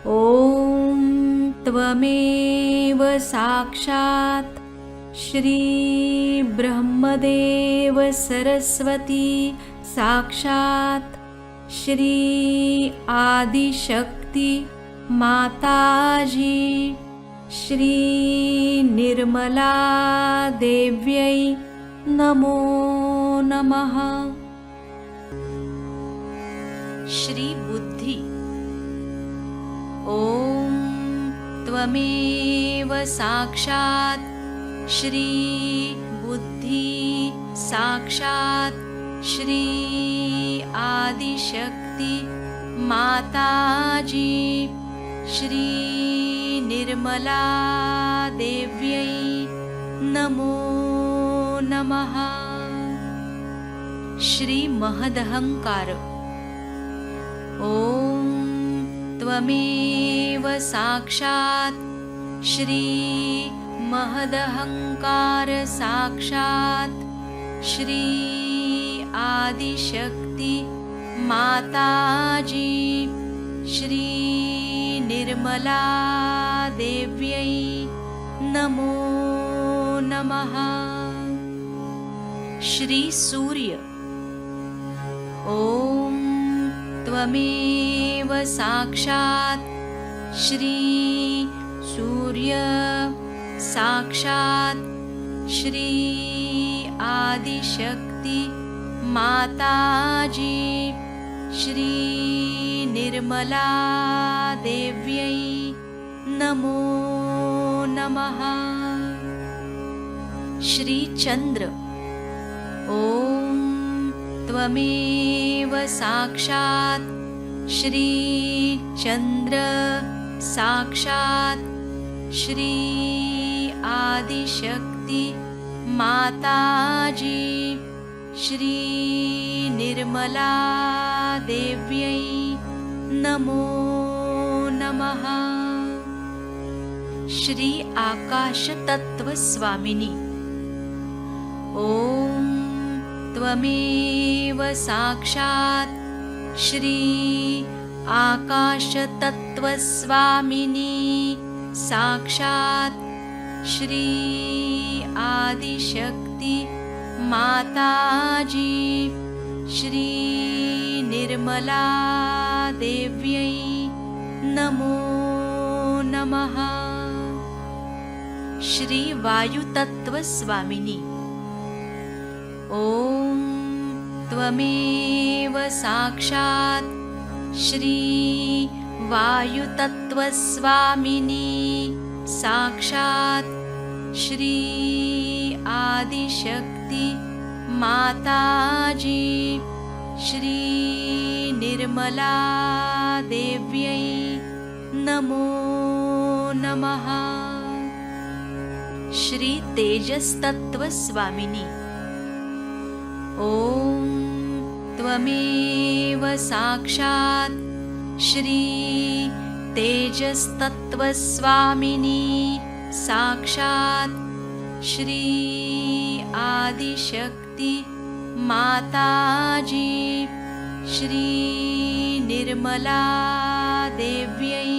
ॐ त्वमेव साक्षात् श्री ब्रह्मदेव सरस्वती साक्षात् श्री आदिशक्ति माताजी श्री निर्मला देव्यै नमो नमः। श्री बुद्धी। ॐ त्वमेव साक्षात् श्री बुद्धि साक्षात् श्री आदिशक्ति माताजी श्री निर्मला देव्यै नमो नमः। श्री महदहंकार। ॐ त्वमेव साक्षात् श्री महदहंकार साक्षात् श्री आदिशक्ति माताजी श्री निर्मला देव्यै नमो नमः। श्री सूर्य। ॐ त्वमेव साक्षात् श्री सूर्य साक्षात् श्री आदिशक्ति माताजी श्री निर्मला देव्यै नमो नमः। श्री चंद्र। ॐ त्वमेव साक्षात् श्री चंद्र साक्षात् श्री आदिशक्ति माताजी श्री निर्मला देव्यै नमो नमः। श्री आकाश तत्व स्वामिनी। ॐ त्वमेव साक्षात् श्री आकाश तत्व स्वामिनी साक्षात् श्री आदिशक्ति माताजी श्री निर्मला देव्यै नमो नमः। श्री वायुतत्व स्वामिनी। ॐ त्वमेव साक्षात् श्री वायुतत्व स्वामिनी साक्षात् श्री आदिशक्ति माताजी श्री निर्मला देव्यै नमो नमः। श्री तेजस्तत्व स्वामिनी। ॐ त्वमेव साक्षात् श्री तेजस्तत्व स्वामिनी साक्षात् श्री आदिशक्ति माताजी श्री निर्मला देव्यै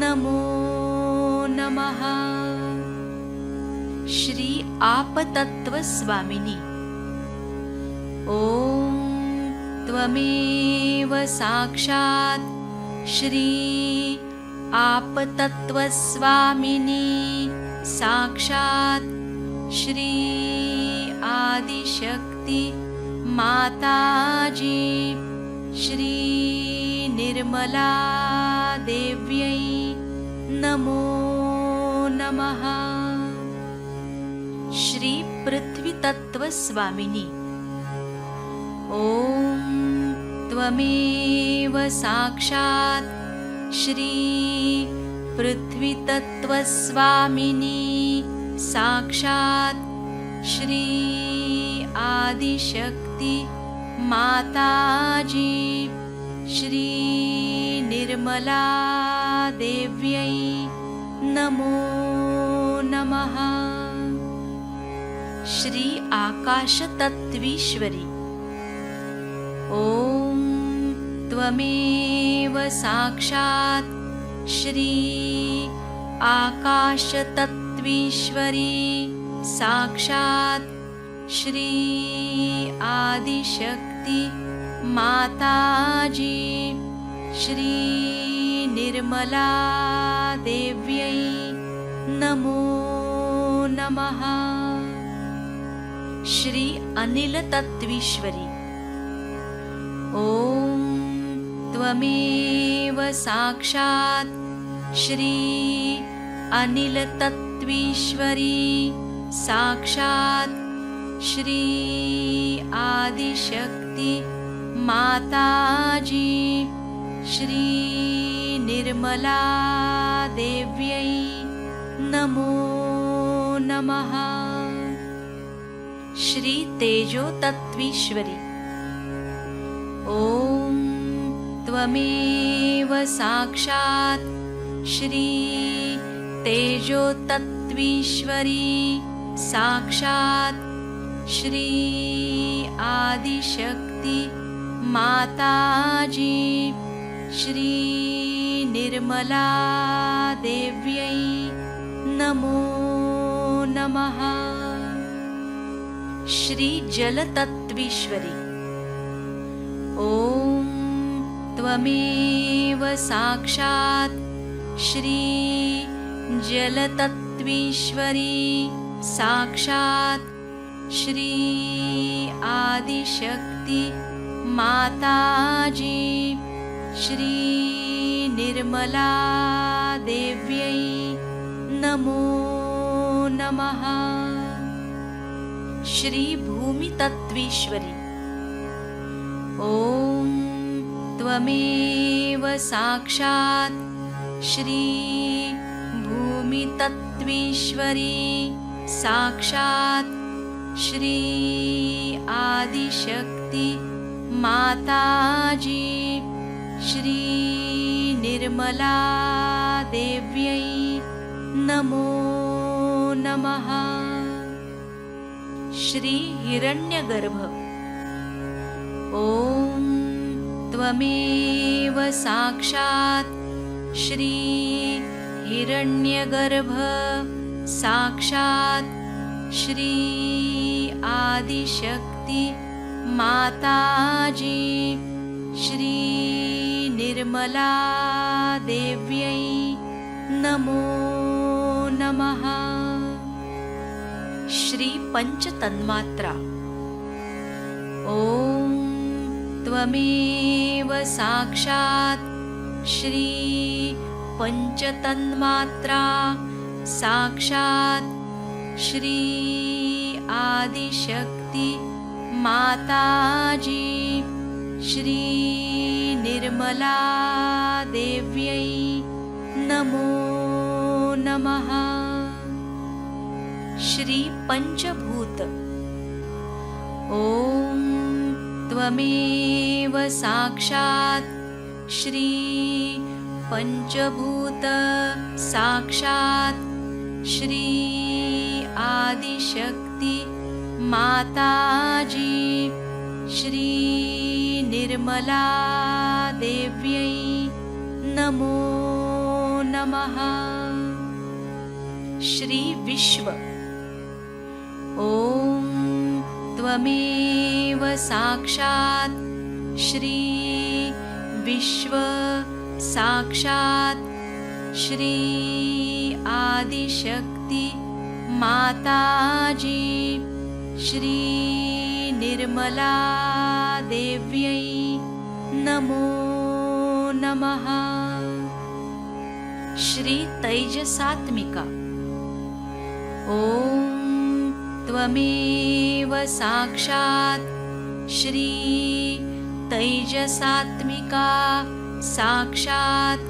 नमो नमः। श्री आपतत्व स्वामिनी। ॐ त्वमेव साक्षात् श्री आपतत्व स्वामिनी साक्षात् श्री आदिशक्ति माताजी श्री निर्मला देव्यै नमो नमः। श्री पृथ्वी तत्व स्वामिनी। ॐ त्वमेव साक्षात् श्री पृथ्वी तत्व स्वामिनी साक्षात् श्री आदिशक्ति माताजी श्री निर्मला देव्यै नमो नमः। श्री आकाश तत्वीश्वरी। ॐ त्वमेव साक्षात् श्री आकाशतत्त्वेश्वरी साक्षात् श्री आदिशक्ति माताजी श्री निर्मला देव्यै नमो नमः। श्री अनिलतत्त्वेश्वरी ॐ त्वमेव साक्षात् श्री अनिलतत्त्वेश्वरी साक्षात् श्री आदिशक्ति माताजी श्री निर्मला देव्यै नमो नमः। श्री तेजोतत्त्वेश्वरी ॐ त्वमेव साक्षात् श्री तेजोतत्त्वेश्वरी साक्षात् श्री आदिशक्ति माताजी श्री निर्मला देव्यै नमो नमः। श्री जलतत्त्वेश्वरी ॐ त्वमेव साक्षात् श्री जलतत्त्वेश्वरी साक्षात् श्री आदिशक्ति माताजी श्री निर्मला देव्यै नमो नमः। श्री भूमितत्त्वेश्वरी ॐ त्वमेव साक्षात् श्री भूमितत्त्वेश्वरी साक्षात् श्री आदिशक्ति माताजी श्री निर्मला देव्यै नमो नमः। श्री हिरण्यगर्भ ॐ त्वमेव साक्षात् श्री हिरण्यगर्भ साक्षात् श्री आदिशक्ति माताजी श्री निर्मला देव्यै नमो नमः। श्री पंचतन्मात्रा ॐ त्वमेव साक्षात् श्री पंचतन्मात्रा साक्षात् श्री आदिशक्ति माताजी श्री निर्मला देव्यै नमो नमः। श्री पंचभूत ॐ त्वमेव साक्षात् श्री पंचभूत साक्षात् श्री आदिशक्ति माताजी श्री निर्मला देव्यै नमो नमः। श्री विश्व ॐ त्वमेव साक्षात् श्री विश्व साक्षात् श्री आदिशक्ति माताजी श्री निर्मला देव्यै नमो नमः। श्री तैजसात्मिका ॐ त्वमेव साक्षात् श्री तैजसात्मिका साक्षात्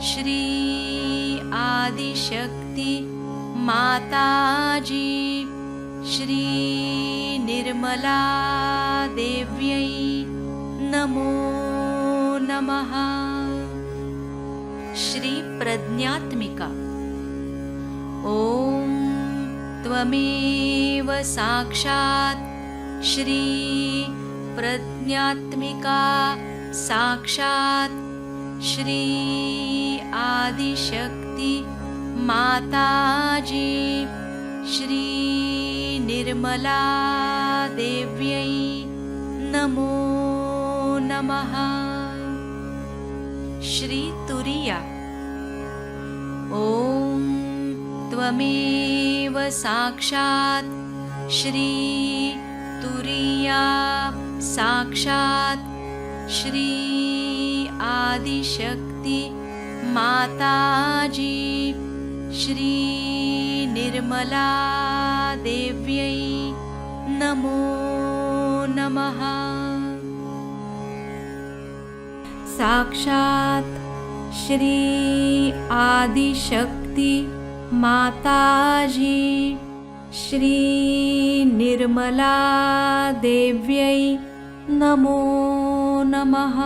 श्री आदिशक्ति माताजी श्री निर्मला देव्यै नमो नमः। श्री प्रज्ञात्मिका ॐ त्वमेव साक्षात् श्री प्रज्ञात्मिका साक्षात् श्री आदिशक्ति माताजी श्री निर्मला देव्यै नमो नमः। श्री तुरीया। ॐ त्वमेव साक्षात् श्री तुरीया साक्षात् श्री आदिशक्ति माताजी श्री निर्मला देव्यै नमो नमः। साक्षात् श्री आदिशक्ति माताजी श्री निर्मला देव्यै नमो नमः।